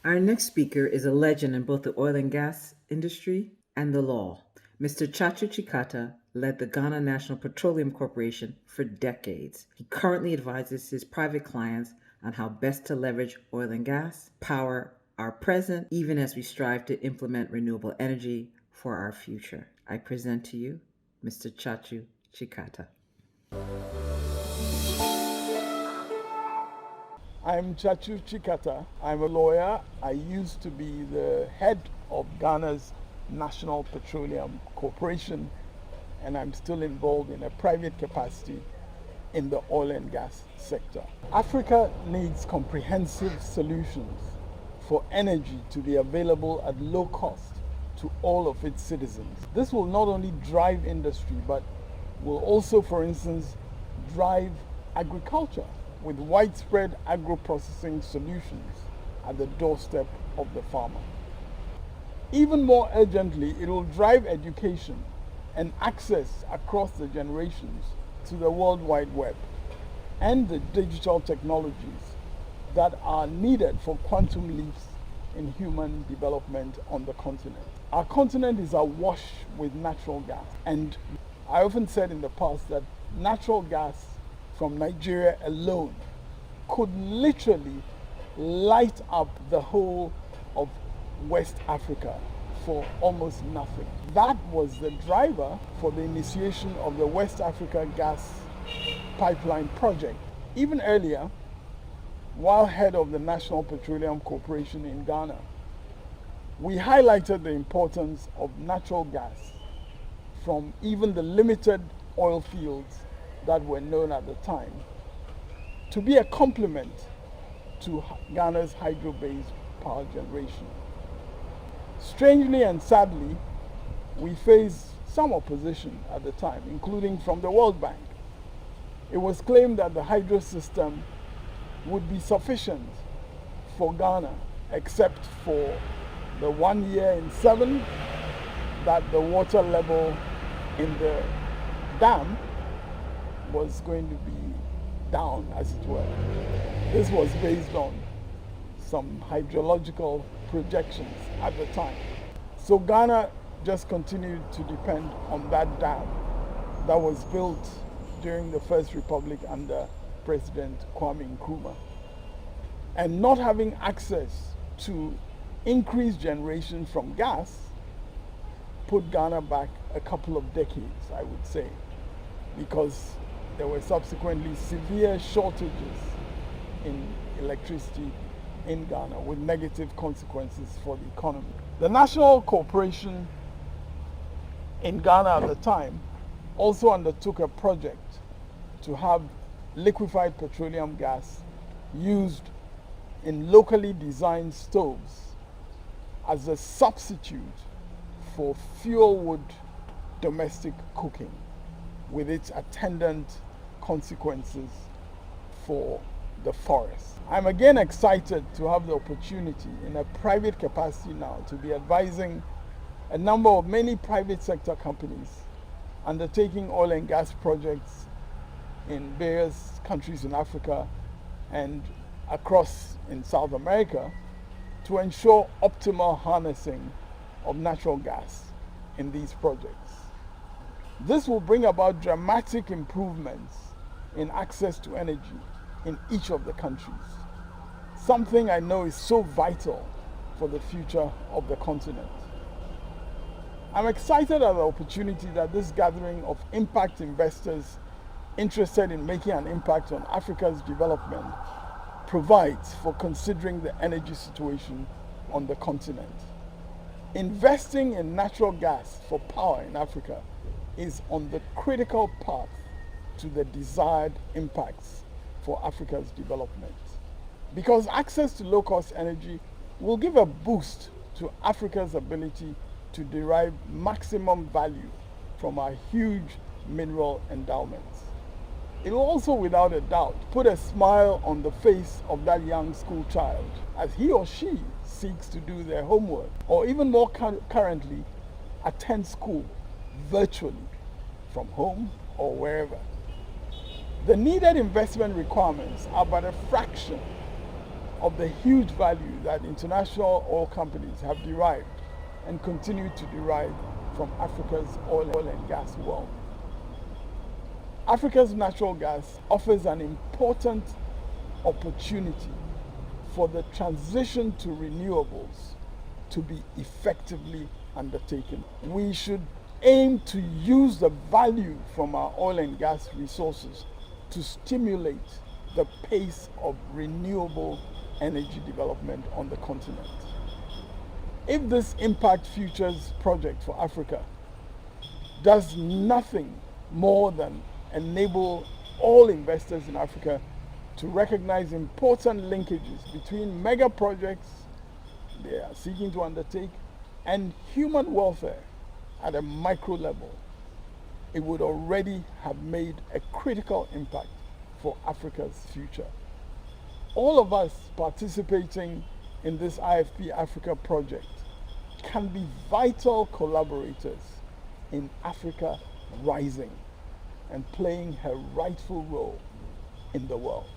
Our next speaker is a legend in both the oil and gas industry and the law. Mr. Tsatsu Tsikata led the Ghana National Petroleum Corporation for decades. He currently advises his private clients on how best to leverage oil and gas, power our present, even as we strive to implement renewable energy for our future. I present to you Mr. Tsatsu Tsikata. I'm Tsatsu Tsikata. I'm a lawyer. I used to be the head of Ghana's National Petroleum Corporation, and I'm still involved in a private capacity in the oil and gas sector. Africa needs comprehensive solutions for energy to be available at low cost to all of its citizens. This will not only drive industry, but will also, for instance, drive agriculture with widespread agro-processing solutions at the doorstep of the farmer. Even more urgently, it will drive education and access across the generations to the World Wide Web and the digital technologies that are needed for quantum leaps in human development on the continent. Our continent is awash with natural gas, and I often said in the past that natural gas from Nigeria alone could literally light up the whole of West Africa for almost nothing. That was the driver for the initiation of the West Africa Gas Pipeline Project. Even earlier, while head of the National Petroleum Corporation in Ghana, we highlighted the importance of natural gas from even the limited oil fields that were known at the time to be a complement to Ghana's hydro-based power generation. Strangely and sadly, we faced some opposition at the time, including from the World Bank. It was claimed that the hydro system would be sufficient for Ghana, except for the 1 year in 7 that the water level in the dam was going to be down, as it were. This was based on some hydrological projections at the time. So Ghana just continued to depend on that dam that was built during the First Republic under President Kwame Nkrumah. And not having access to increased generation from gas put Ghana back a couple of decades, I would say, because there were subsequently severe shortages in electricity in Ghana with negative consequences for the economy. The National Corporation in Ghana at the time also undertook a project to have liquefied petroleum gas used in locally designed stoves as a substitute for fuel wood domestic cooking, with its attendant consequences for the forest. I'm again excited to have the opportunity in a private capacity now to be advising a number of many private sector companies undertaking oil and gas projects in various countries in Africa and across in South America to ensure optimal harnessing of natural gas in these projects. This will bring about dramatic improvements in access to energy in each of the countries, something I know is so vital for the future of the continent. I'm excited at the opportunity that this gathering of impact investors interested in making an impact on Africa's development provides for considering the energy situation on the continent. Investing in natural gas for power in Africa is on the critical path to the desired impacts for Africa's development. Because access to low-cost energy will give a boost to Africa's ability to derive maximum value from our huge mineral endowments. It will also, without a doubt, put a smile on the face of that young school child as he or she seeks to do their homework, or even more currently, attend school virtually from home or wherever. The needed investment requirements are but a fraction of the huge value that international oil companies have derived and continue to derive from Africa's oil and gas wealth. Africa's natural gas offers an important opportunity for the transition to renewables to be effectively undertaken. We should aim to use the value from our oil and gas resources to stimulate the pace of renewable energy development on the continent. If this Impact Futures project for Africa does nothing more than enable all investors in Africa to recognize important linkages between mega projects they are seeking to undertake and human welfare at a micro level, it would already have made a critical impact for Africa's future. All of us participating in this IFP Africa project can be vital collaborators in Africa rising and playing her rightful role in the world.